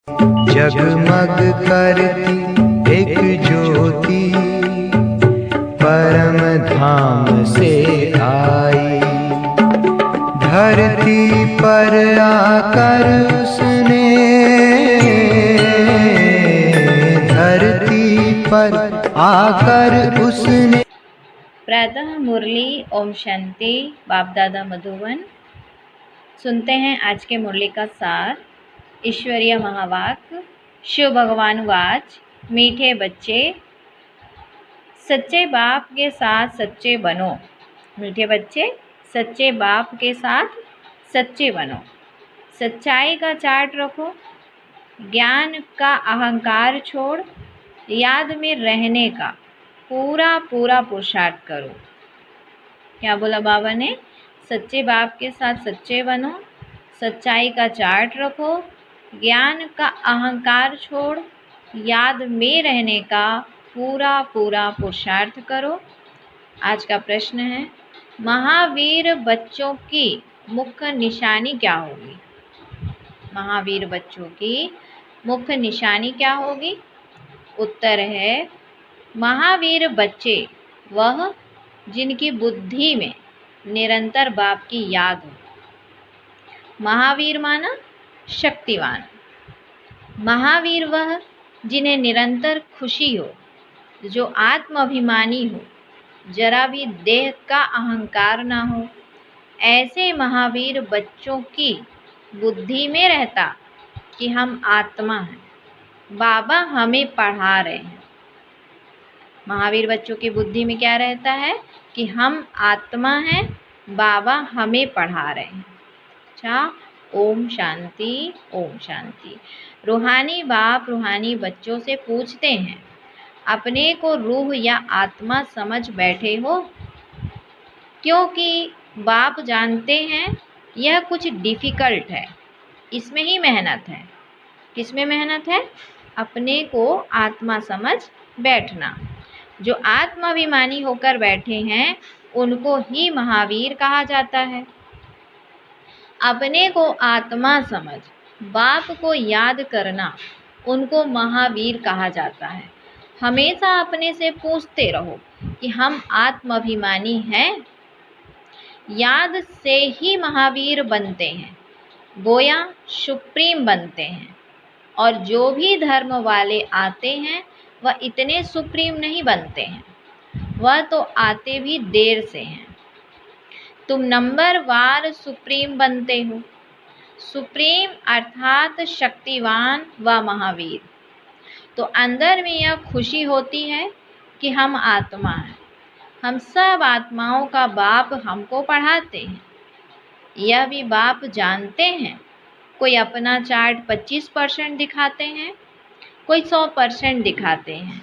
जगमग करती एक ज्योति परम धाम से आई, धरती पर आकर उसने, धरती पर आकर उसने। प्रातः मुरली ओम शांति। बाप दादा मधुबन। सुनते हैं आज के मुरली का सार। ईश्वरीय महावाक्य। शिव भगवान वाच, मीठे बच्चे सच्चे बाप के साथ सच्चे बनो। मीठे बच्चे सच्चे बाप के साथ सच्चे बनो। सच्चाई का चार्ट रखो, ज्ञान का अहंकार छोड़, याद में रहने का पूरा पूरा पुरुषार्थ करो। क्या बोला बाबा ने? सच्चे बाप के साथ सच्चे बनो, सच्चाई का चार्ट रखो, ज्ञान का अहंकार छोड़, याद में रहने का पूरा पूरा पुरुषार्थ करो। आज का प्रश्न है, महावीर बच्चों की मुख्य निशानी क्या होगी? महावीर बच्चों की मुख्य निशानी क्या होगी? उत्तर है, महावीर बच्चे वह जिनकी बुद्धि में निरंतर बाप की याद हो। महावीर माना शक्तिवान। महावीर वह जिन्हें निरंतर खुशी हो, जो आत्माभिमानी हो, जरा भी देह का अहंकार ना हो। ऐसे महावीर बच्चों की बुद्धि में रहता कि हम आत्मा हैं, बाबा हमें पढ़ा रहे हैं। महावीर बच्चों की बुद्धि में क्या रहता है कि हम आत्मा हैं, बाबा हमें पढ़ा रहे हैं। अच्छा, ओम शांति, ओम शांति। रूहानी बाप रूहानी बच्चों से पूछते हैं, अपने को रूह या आत्मा समझ बैठे हो? क्योंकि बाप जानते हैं यह कुछ डिफ़िकल्ट है, इसमें ही मेहनत है। किसमें मेहनत है? अपने को आत्मा समझ बैठना। जो आत्माभिमानी होकर बैठे हैं उनको ही महावीर कहा जाता है। अपने को आत्मा समझ बाप को याद करना, उनको महावीर कहा जाता है। हमेशा अपने से पूछते रहो कि हम आत्माभिमानी हैं। याद से ही महावीर बनते हैं, गोया सुप्रीम बनते हैं। और जो भी धर्म वाले आते हैं वह इतने सुप्रीम नहीं बनते हैं, वह तो आते भी देर से हैं। तुम नंबर वार सुप्रीम बनते हो। सुप्रीम अर्थात शक्तिवान व महावीर। तो अंदर में यह खुशी होती है कि हम आत्मा हैं, हम सब आत्माओं का बाप हमको पढ़ाते हैं। यह भी बाप जानते हैं। कोई अपना चार्ट 25% दिखाते हैं, कोई 100% दिखाते हैं।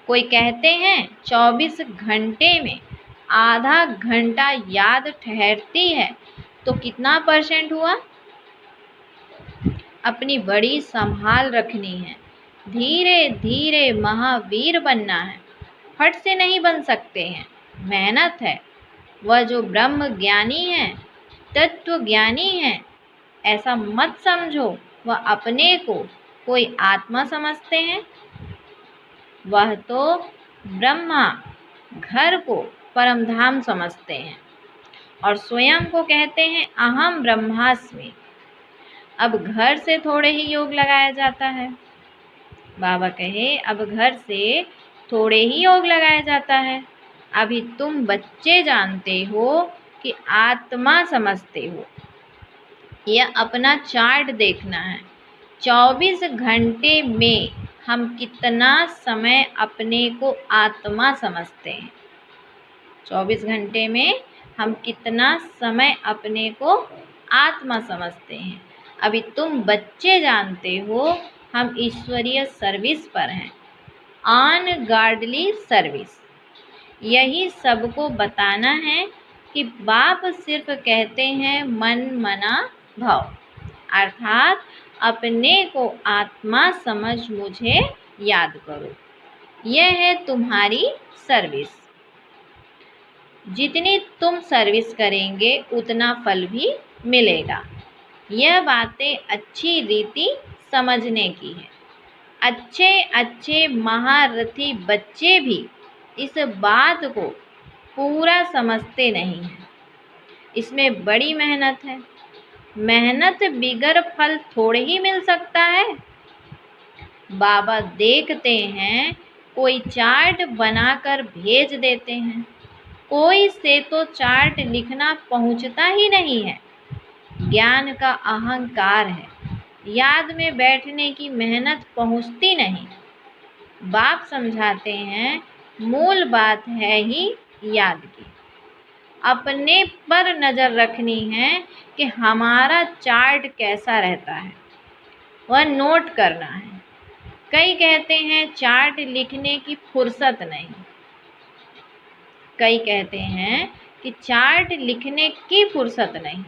कोई कहते हैं 24 घंटे में आधा घंटा याद ठहरती है, तो कितना परसेंट हुआ? अपनी बड़ी संभाल रखनी है। धीरे धीरे महावीर बनना है, फट से नहीं बन सकते हैं, मेहनत है। वह जो ब्रह्म ज्ञानी है, तत्व ज्ञानी है, ऐसा मत समझो वह अपने को कोई आत्मा समझते हैं। वह तो ब्रह्मा घर को परमधाम समझते हैं और स्वयं को कहते हैं अहम ब्रह्मास्मि। अब घर से थोड़े ही योग लगाया जाता है। बाबा कहे अब घर से थोड़े ही योग लगाया जाता है। अभी तुम बच्चे जानते हो कि आत्मा समझते हो। यह अपना चार्ट देखना है। 24 घंटे में हम कितना समय अपने को आत्मा समझते हैं। 24 घंटे में हम कितना समय अपने को आत्मा समझते हैं। अभी तुम बच्चे जानते हो हम ईश्वरीय सर्विस पर हैं, ऑन गार्डली सर्विस। यही सबको बताना है कि बाप सिर्फ कहते हैं मन मना भव, अर्थात अपने को आत्मा समझ मुझे याद करो। यह है तुम्हारी सर्विस। जितनी तुम सर्विस करेंगे उतना फल भी मिलेगा। यह बातें अच्छी रीति समझने की है। अच्छे अच्छे महारथी बच्चे भी इस बात को पूरा समझते नहीं हैं। इसमें बड़ी मेहनत है। मेहनत बिगर फल थोड़े ही मिल सकता है। बाबा देखते हैं कोई चार्ट बनाकर भेज देते हैं, कोई से तो चार्ट लिखना पहुंचता ही नहीं है। ज्ञान का अहंकार है, याद में बैठने की मेहनत पहुंचती नहीं। बाप समझाते हैं मूल बात है ही याद की। अपने पर नज़र रखनी है कि हमारा चार्ट कैसा रहता है, वह नोट करना है। कई कहते हैं चार्ट लिखने की फुर्सत नहीं। कई कहते हैं कि चार्ट लिखने की फुर्सत नहीं।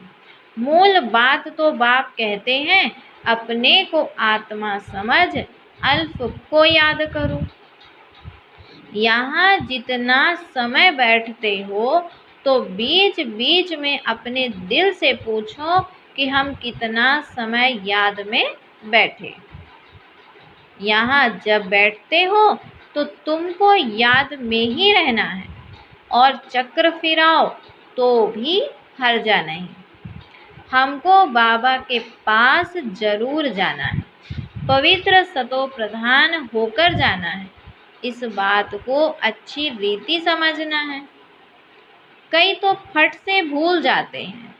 मूल बात तो बाप कहते हैं अपने को आत्मा समझ अल्फ को याद करो। यहाँ जितना समय बैठते हो तो बीच बीच में अपने दिल से पूछो कि हम कितना समय याद में बैठे। यहाँ जब बैठते हो तो तुमको याद में ही रहना है, और चक्र फिराओ तो भी हर्जा नहीं। हमको बाबा के पास जरूर जाना है, पवित्र सतो प्रधान होकर जाना है। इस बात को अच्छी रीति समझना है। कई तो फट से भूल जाते हैं,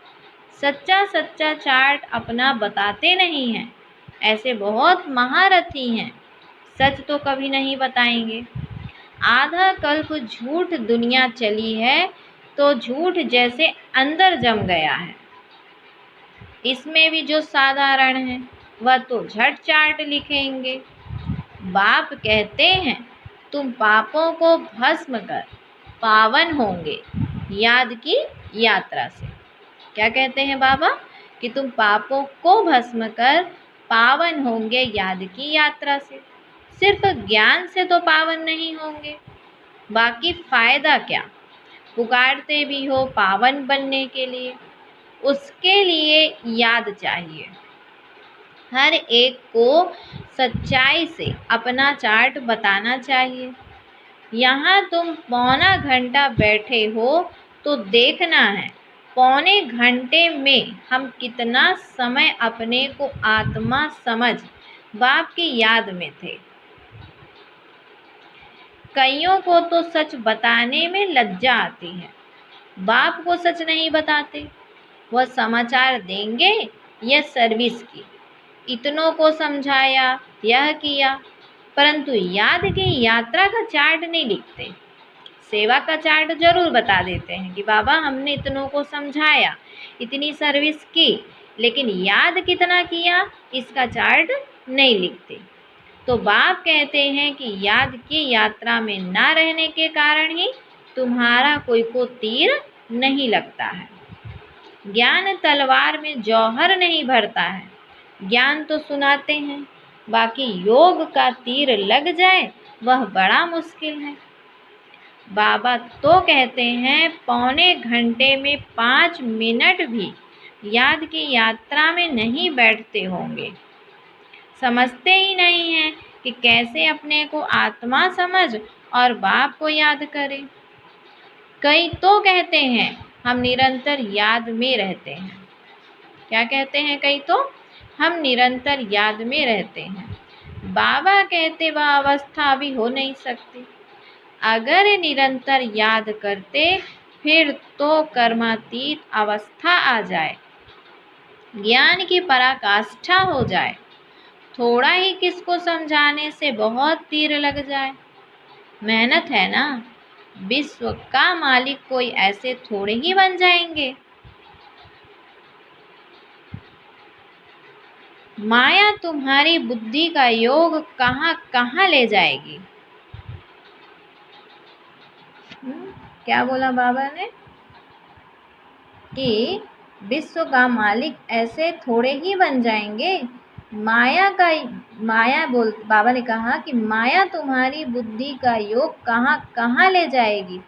सच्चा सच्चा चार्ट अपना बताते नहीं हैं। ऐसे बहुत महारथी हैं, सच तो कभी नहीं बताएंगे। आधा कल्प झूठ दुनिया चली है तो झूठ जैसे अंदर जम गया है। इसमें भी जो साधारण है वह तो झट चार्ट लिखेंगे। बाप कहते हैं तुम पापों को भस्म कर पावन होंगे याद की यात्रा से। क्या कहते हैं बाबा? कि तुम पापों को भस्म कर पावन होंगे याद की यात्रा से। सिर्फ ज्ञान से तो पावन नहीं होंगे, बाकी फायदा क्या? पुकारते भी हो पावन बनने के लिए, उसके लिए याद चाहिए। हर एक को सच्चाई से अपना चार्ट बताना चाहिए। यहाँ तुम पौना घंटा बैठे हो तो देखना है पौने घंटे में हम कितना समय अपने को आत्मा समझ बाप की याद में थे। कईयों को तो सच बताने में लज्जा आती है, बाप को सच नहीं बताते। वह समाचार देंगे या सर्विस की, इतनों को समझाया, यह किया, परंतु याद की यात्रा का चार्ट नहीं लिखते। सेवा का चार्ट जरूर बता देते हैं कि बाबा हमने इतनों को समझाया, इतनी सर्विस की, लेकिन याद कितना किया इसका चार्ट नहीं लिखते। तो बाप कहते हैं कि याद की यात्रा में ना रहने के कारण ही तुम्हारा कोई को तीर नहीं लगता है। ज्ञान तलवार में जौहर नहीं भरता है। ज्ञान तो सुनाते हैं, बाकी योग का तीर लग जाए वह बड़ा मुश्किल है। बाबा तो कहते हैं पौने घंटे में 5 मिनट भी याद की यात्रा में नहीं बैठते होंगे। समझते ही नहीं हैं कि कैसे अपने को आत्मा समझ और बाप को याद करें। कई तो कहते हैं हम निरंतर याद में रहते हैं। क्या कहते हैं कई तो? हम निरंतर याद में रहते हैं। बाबा कहते वह अवस्था अभी हो नहीं सकती। अगर निरंतर याद करते फिर तो कर्मातीत अवस्था आ जाए, ज्ञान की पराकाष्ठा हो जाए। थोड़ा ही किसको समझाने से बहुत तीर लग जाए। मेहनत है ना। विश्व का मालिक कोई ऐसे थोड़े ही बन जाएंगे। माया तुम्हारी बुद्धि का योग कहाँ कहाँ ले जाएगी। क्या बोला बाबा ने? कि विश्व का मालिक ऐसे थोड़े ही बन जाएंगे। बाबा ने कहा कि माया तुम्हारी बुद्धि का योग कहाँ कहाँ ले जाएगी।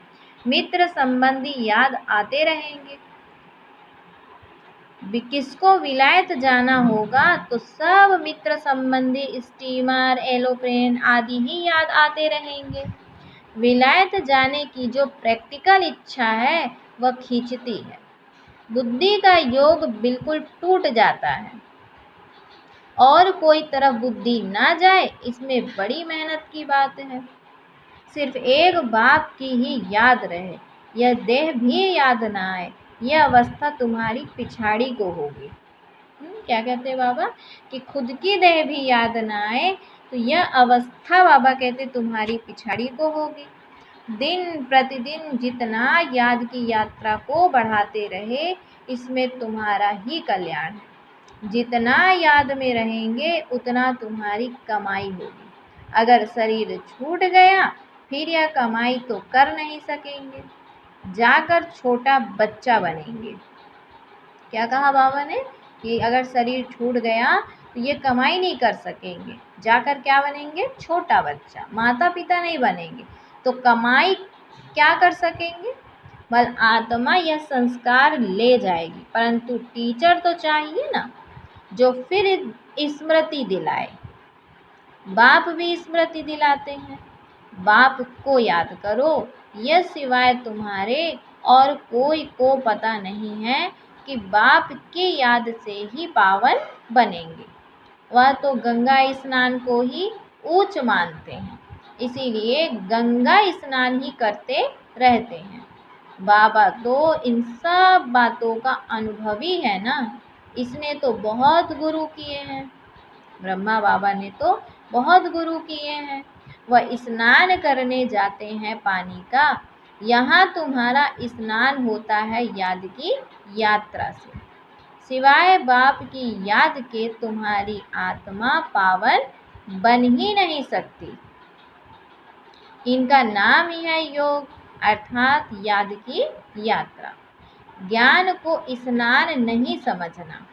मित्र संबंधी याद आते रहेंगे। किसको विलायत जाना होगा तो सब मित्र संबंधी स्टीमर, एरोप्लेन आदि ही याद आते रहेंगे। विलायत जाने की जो प्रैक्टिकल इच्छा है वह खींचती है। बुद्धि का योग बिल्कुल टूट जाता है और कोई तरफ बुद्धि ना जाए, इसमें बड़ी मेहनत की बात है। सिर्फ एक बाप की ही याद रहे, यह देह भी याद ना आए, यह अवस्था तुम्हारी पिछाड़ी को होगी। क्या कहते हैं बाबा कि खुद की देह भी याद ना आए तो यह अवस्था बाबा कहते तुम्हारी पिछाड़ी को होगी। दिन प्रतिदिन जितना याद की यात्रा को बढ़ाते रहे, इसमें तुम्हारा ही कल्याण है। जितना याद में रहेंगे उतना तुम्हारी कमाई होगी। अगर शरीर छूट गया फिर यह कमाई तो कर नहीं सकेंगे, जाकर छोटा बच्चा बनेंगे। क्या कहा बाबा ने कि अगर शरीर छूट गया तो ये कमाई नहीं कर सकेंगे, जाकर क्या बनेंगे? छोटा बच्चा, माता पिता नहीं बनेंगे तो कमाई क्या कर सकेंगे? बल आत्मा यह संस्कार ले जाएगी, परंतु टीचर तो चाहिए ना जो फिर स्मृति दिलाए। बाप भी स्मृति दिलाते हैं, बाप को याद करो, यह सिवाय तुम्हारे और कोई को पता नहीं है कि बाप की याद से ही पावन बनेंगे। वह तो गंगा स्नान को ही ऊंच मानते हैं, इसीलिए गंगा स्नान ही करते रहते हैं। बाबा तो इन सब बातों का अनुभवी है ना, इसने तो बहुत गुरु किए हैं। ब्रह्मा बाबा ने तो बहुत गुरु किए हैं। वह स्नान करने जाते हैं पानी का, यहाँ तुम्हारा स्नान होता है याद की यात्रा से। सिवाय बाप की याद के तुम्हारी आत्मा पावन बन ही नहीं सकती। इनका नाम ही है योग, अर्थात याद की यात्रा। ज्ञान को स्नान नहीं समझना।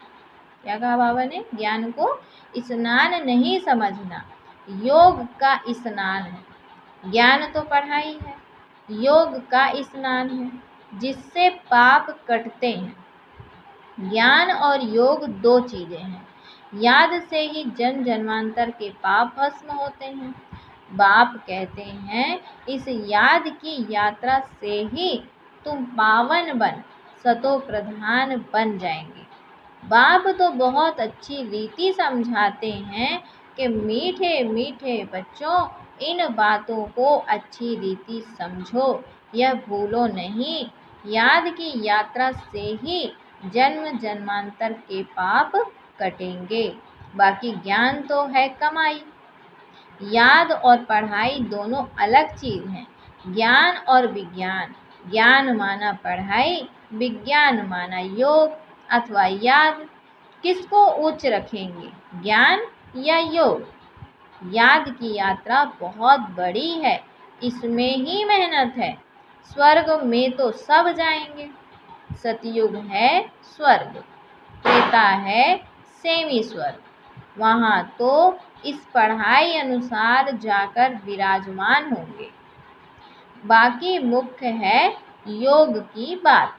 क्या कहा बाबा ने? ज्ञान को स्नान नहीं समझना, योग का स्नान है। ज्ञान तो पढ़ाई है, योग का स्नान है जिससे पाप कटते हैं। ज्ञान और योग दो चीजें हैं। याद से ही जन्म जन्मांतर के पाप भस्म होते हैं। बाप कहते हैं इस याद की यात्रा से ही तुम पावन बन सतो प्रधान बन जाएंगे। बाप तो बहुत अच्छी रीति समझाते हैं कि मीठे मीठे बच्चों इन बातों को अच्छी रीति समझो, यह भूलो नहीं। याद की यात्रा से ही जन्म जन्मांतर के पाप कटेंगे। बाकी ज्ञान तो है कमाई। याद और पढ़ाई दोनों अलग चीज हैं। ज्ञान और विज्ञान, ज्ञान माना पढ़ाई, विज्ञान माना योग अथवा याद। किसको उच्च रखेंगे, ज्ञान या योग? याद की यात्रा बहुत बड़ी है, इसमें ही मेहनत है। स्वर्ग में तो सब जाएंगे। सतयुग है स्वर्ग, त्रेता है सेमी स्वर्ग, वहाँ तो इस पढ़ाई अनुसार जाकर विराजमान होंगे। बाकी मुख्य है योग की बात।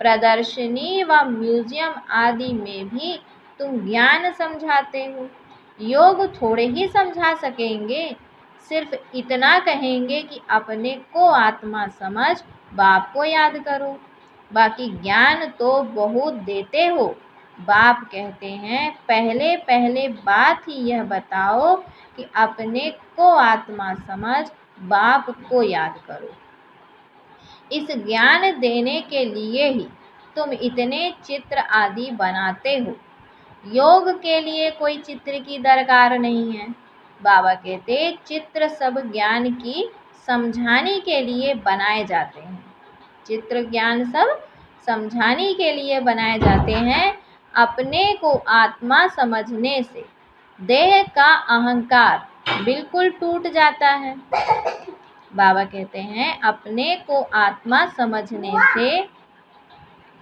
प्रदर्शनी व म्यूजियम आदि में भी तुम ज्ञान समझाते हो, योग थोड़े ही समझा सकेंगे। सिर्फ इतना कहेंगे कि अपने को आत्मा समझ, बाप को याद करो। बाकी ज्ञान तो बहुत देते हो। बाप कहते हैं पहले पहले बात ही यह बताओ कि अपने को आत्मा समझ, बाप को याद करो। इस ज्ञान देने के लिए ही तुम इतने चित्र आदि बनाते हो। योग के लिए कोई चित्र की दरकार नहीं है। बाबा कहते चित्र सब ज्ञान की समझाने के लिए बनाए जाते हैं। चित्र ज्ञान सब समझाने के लिए बनाए जाते हैं। अपने को आत्मा समझने से देह का अहंकार बिल्कुल टूट जाता है। बाबा कहते हैं अपने को आत्मा समझने से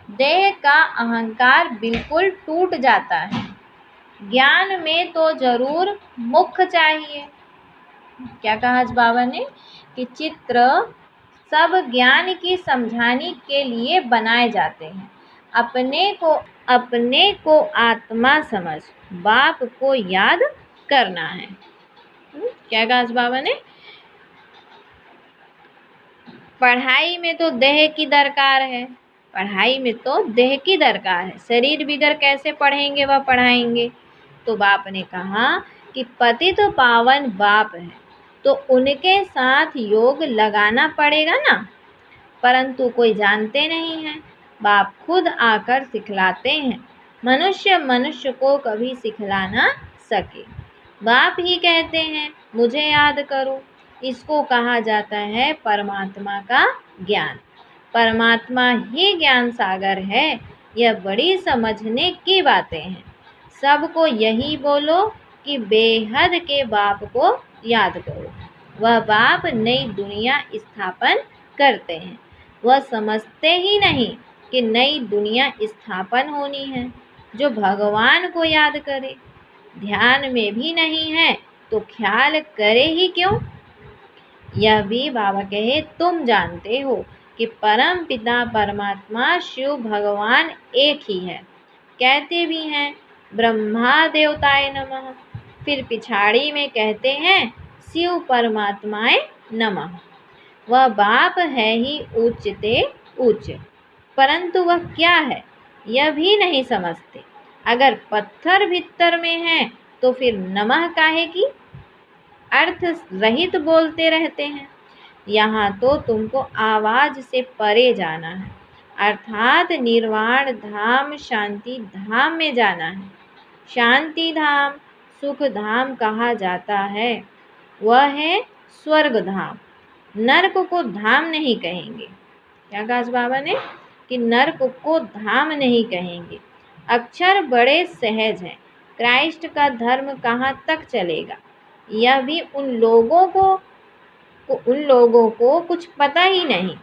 देह का अहंकार बिल्कुल टूट जाता है। ज्ञान में तो जरूर मुख चाहिए। क्या कहा आज बाबा ने कि चित्र सब ज्ञान की समझाने के लिए बनाए जाते हैं। अपने को आत्मा समझ बाप को याद करना है। क्या कहा बाबा ने? पढ़ाई में तो देह की दरकार है, पढ़ाई में तो देह की दरकार है, शरीर बिगर कैसे पढ़ेंगे व पढ़ाएंगे। तो बाप ने कहा कि पति तो पावन बाप है, तो उनके साथ योग लगाना पड़ेगा ना, परंतु कोई जानते नहीं है। बाप खुद आकर सिखलाते हैं, मनुष्य को कभी सिखला ना सके। बाप ही कहते हैं मुझे याद करो, इसको कहा जाता है परमात्मा का ज्ञान। परमात्मा ही ज्ञान सागर है, यह बड़ी समझने की बातें हैं। सबको यही बोलो कि बेहद के बाप को याद करो। वह बाप नई दुनिया स्थापन करते हैं, वह समझते ही नहीं कि नई दुनिया स्थापन होनी है। जो भगवान को याद करे, ध्यान में भी नहीं है तो ख्याल करे ही क्यों। यह भी बाबा कहे तुम जानते हो कि परम पिता परमात्मा शिव भगवान एक ही है। कहते भी हैं ब्रह्मा देवताय नमः, फिर पिछाड़ी में कहते हैं शिव परमात्माय नमः। वह बाप है ही उच्चते उच्च, परंतु वह क्या है यह भी नहीं समझते। अगर पत्थर भीतर में है तो फिर नमः काहे की, अर्थ रहित बोलते रहते हैं। यहाँ तो तुमको आवाज से परे जाना है, अर्थात निर्वाण धाम शांति धाम में जाना है। शांति धाम सुख धाम कहा जाता है, वह है स्वर्ग धाम। नरक को धाम नहीं कहेंगे। क्या कहा बाबा ने कि नरक को धाम नहीं कहेंगे। अक्षर बड़े सहज हैं, क्राइस्ट का धर्म कहाँ तक चलेगा। यह भी उन लोगों को कुछ पता ही नहीं।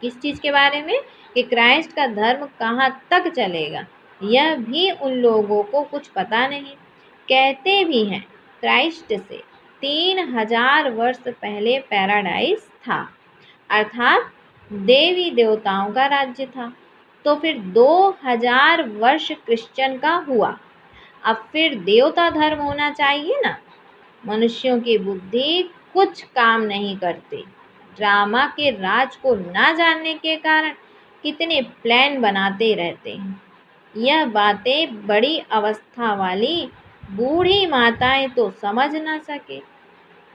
किस चीज़ के बारे में? कि क्राइस्ट का धर्म कहाँ तक चलेगा, यह भी उन लोगों को कुछ पता नहीं। कहते भी हैं क्राइस्ट से 3000 वर्ष पहले पैराडाइज था, अर्थात देवी देवताओं का राज्य था। तो फिर 2000 वर्ष क्रिश्चियन का हुआ, अब फिर देवता धर्म होना चाहिए ना। मनुष्यों की बुद्धि कुछ काम नहीं करती। ड्रामा के राज को ना जानने के कारण कितने प्लान बनाते रहते हैं। यह बातें बड़ी अवस्था वाली बूढ़ी माताएं तो समझ ना सके।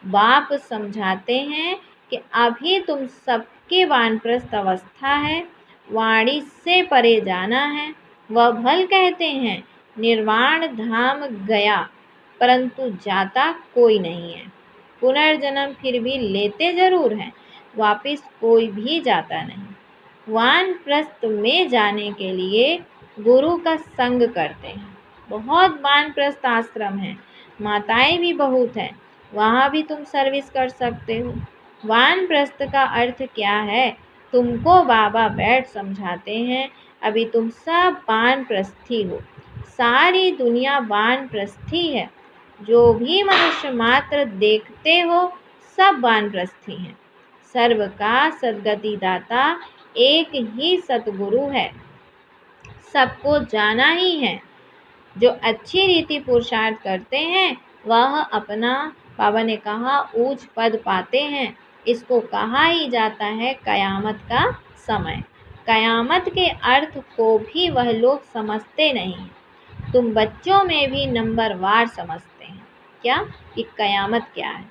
बाप समझाते हैं कि अभी तुम सबके वानप्रस्थ अवस्था है, वाणी से परे जाना है। वह भल कहते हैं निर्वाण धाम गया, परंतु जाता कोई नहीं है। पुनर्जन्म फिर भी लेते जरूर हैं, वापिस कोई भी जाता नहीं। वानप्रस्थ में जाने के लिए गुरु का संग करते हैं। बहुत वानप्रस्थ आश्रम हैं, माताएं भी बहुत हैं, वहाँ भी तुम सर्विस कर सकते हो। वानप्रस्थ का अर्थ क्या है तुमको बाबा बैठ समझाते हैं। अभी तुम सब वानप्रस्थी हो, सारी दुनिया वानप्रस्थी है। जो भी मनुष्य मात्र देखते हो सब वानप्रस्थी हैं। सर्व का सद्गति दाता एक ही सतगुरु है, सबको जाना ही है। जो अच्छी रीति पुरुषार्थ करते हैं वह अपना, बाबा ने कहा, ऊंच पद पाते हैं। इसको कहा ही जाता है कयामत का समय। कयामत के अर्थ को भी वह लोग समझते नहीं। तुम बच्चों में भी नंबर वार समझते हैं क्या कि कयामत क्या है।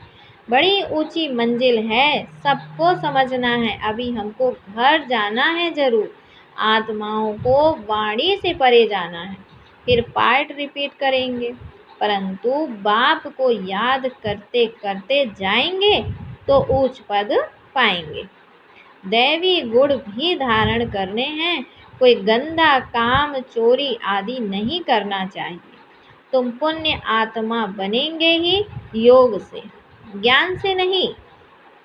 बड़ी ऊंची मंजिल है, सबको समझना है। अभी हमको घर जाना है जरूर, आत्माओं को वाणी से परे जाना है, फिर पार्ट रिपीट करेंगे। परंतु बाप को याद करते करते जाएंगे तो ऊंच पद पाएंगे। दैवी गुण भी धारण करने हैं, कोई गंदा काम चोरी आदि नहीं करना चाहिए। तुम पुण्य आत्मा बनेंगे ही योग से, ज्ञान से नहीं।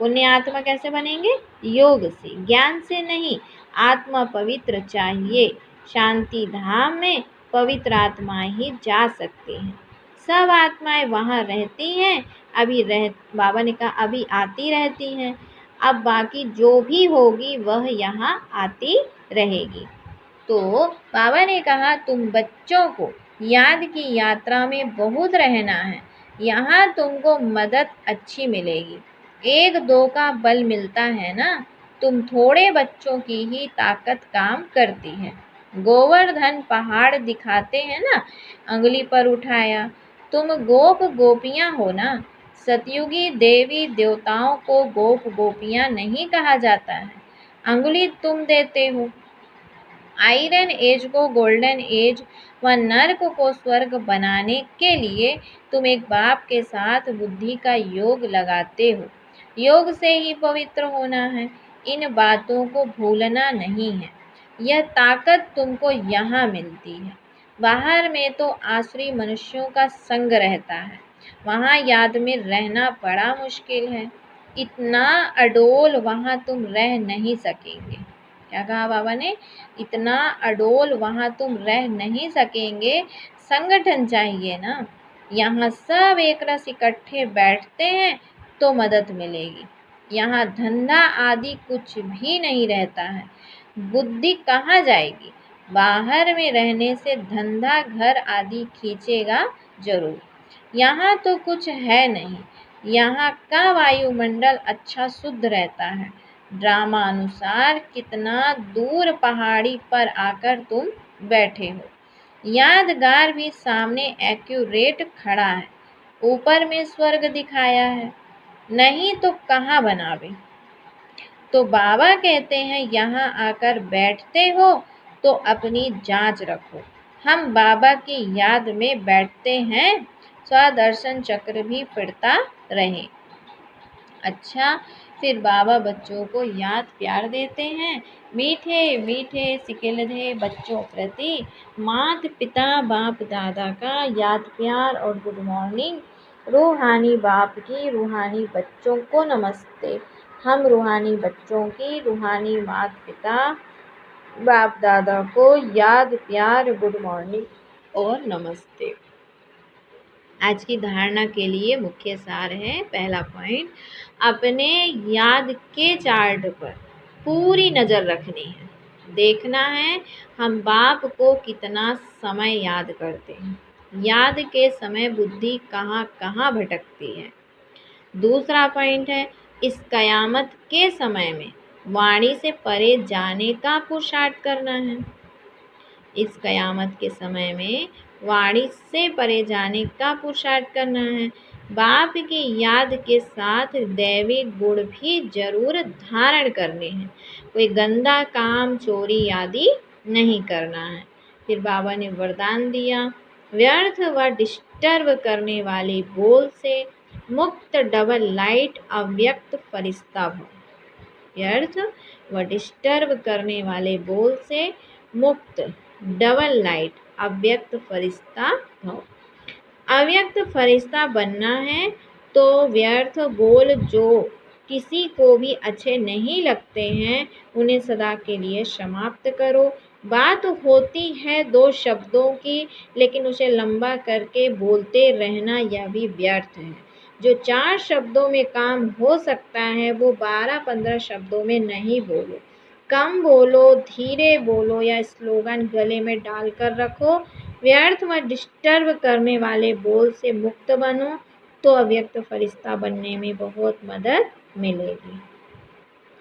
पुण्य आत्मा कैसे बनेंगे? योग से, ज्ञान से नहीं। आत्मा पवित्र चाहिए। शांति धाम में पवित्र आत्माएं ही जा सकती हैं। सब आत्माएं वहाँ रहती हैं, बाबा ने कहा अभी आती रहती हैं। अब बाकी जो भी होगी वह यहाँ आती रहेगी। तो बाबा ने कहा तुम बच्चों को याद की यात्रा में बहुत रहना है, यहाँ तुमको मदद अच्छी मिलेगी, एक दो का बल मिलता है ना, तुम थोड़े बच्चों की ही ताकत काम करती है। गोवर्धन पहाड़ दिखाते हैं ना, अंगुली पर उठाया, तुम गोप गोपियां हो ना। सतयुगी देवी देवताओं को गोप गोपियां नहीं कहा जाता है, अंगुली तुम देते हो। आयरन एज को गोल्डन एज व नर्क को स्वर्ग बनाने के लिए तुम एक बाप के साथ बुद्धि का योग लगाते हो। योग से ही पवित्र होना है, इन बातों को भूलना नहीं है। यह ताकत तुमको यहाँ मिलती है। बाहर में तो आसुरी मनुष्यों का संग रहता है, वहाँ याद में रहना बड़ा मुश्किल है। इतना अडोल वहाँ तुम रह नहीं सकेंगे। क्या कहा बाबा ने? इतना अडोल वहाँ तुम रह नहीं सकेंगे, संगठन चाहिए ना। यहाँ सब एक रस इकट्ठे बैठते हैं तो मदद मिलेगी। यहाँ धंधा आदि कुछ भी नहीं रहता है, बुद्धि कहाँ जाएगी? बाहर में रहने से धंधा घर आदि खींचेगा जरूर। यहाँ तो कुछ है नहीं, यहाँ का वायुमंडल अच्छा शुद्ध रहता है। ड्रामा अनुसार कितना दूर पहाड़ी पर आकर तुम बैठे हो, यादगार भी सामने एक्यूरेट खड़ा है, ऊपर में स्वर्ग दिखाया है, नहीं तो कहाँ बनावे। तो बाबा कहते हैं यहाँ आकर बैठते हो तो अपनी जांच रखो। हम बाबा की याद में बैठते हैं, स्वदर्शन चक्र भी फिरता रहे। अच्छा, फिर बाबा बच्चों को याद प्यार देते हैं। मीठे मीठे सिकिलधे बच्चों प्रति माता पिता बाप दादा का याद प्यार और गुड मॉर्निंग। रूहानी बाप की रूहानी बच्चों को नमस्ते। हम रूहानी बच्चों की रूहानी माता पिता बाप दादा को याद प्यार गुड मॉर्निंग और नमस्ते। आज की धारणा के लिए मुख्य सार है, पहला पॉइंट, अपने याद के चार्ट पर पूरी नज़र रखनी है, देखना है हम बाप को कितना समय याद करते हैं, याद के समय बुद्धि कहाँ कहाँ भटकती है। दूसरा पॉइंट है, इस कयामत के समय में वाणी से परे जाने का पुरुषार्थ करना है। इस कयामत के समय में वाणी से परे जाने का पुरुषार्थ करना है। बाप की याद के साथ दैवी गुण भी जरूर धारण करने हैं, कोई गंदा काम चोरी आदि नहीं करना है। फिर बाबा ने वरदान दिया, व्यर्थ व डिस्टर्ब करने वाले बोल से मुक्त डबल लाइट अव्यक्त फरिश्ता भव। व्यर्थ व डिस्टर्ब करने वाले बोल से मुक्त डबल लाइट अव्यक्त फरिश्ता भव। अव्यक्त फरिश्ता बनना है तो व्यर्थ बोल जो किसी को भी अच्छे नहीं लगते हैं उन्हें सदा के लिए समाप्त करो। बात होती है दो शब्दों की, लेकिन उसे लंबा करके बोलते रहना यह भी व्यर्थ है। जो 4 शब्दों में काम हो सकता है वो 12-15 शब्दों में नहीं बोलो। कम बोलो, धीरे बोलो या स्लोगन गले में डालकर रखो। व्यर्थ व डिस्टर्ब करने वाले बोल से मुक्त बनो तो अव्यक्त फरिश्ता बनने में बहुत मदद मिलेगी।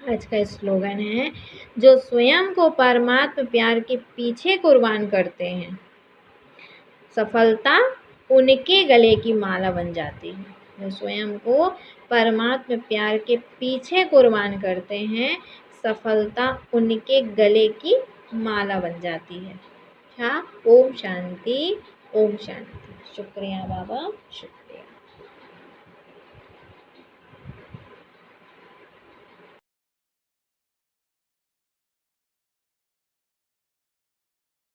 आज का स्लोगन है, जो स्वयं को परमात्मा प्यार के पीछे कुर्बान करते हैं, सफलता उनके गले की माला बन जाती है। जो स्वयं को परमात्मा प्यार के पीछे कुर्बान करते हैं, सफलता उनके गले की माला बन जाती है। क्या? ओम शांति, ओम शांति। शुक्रिया बाबा, शुक्रिया।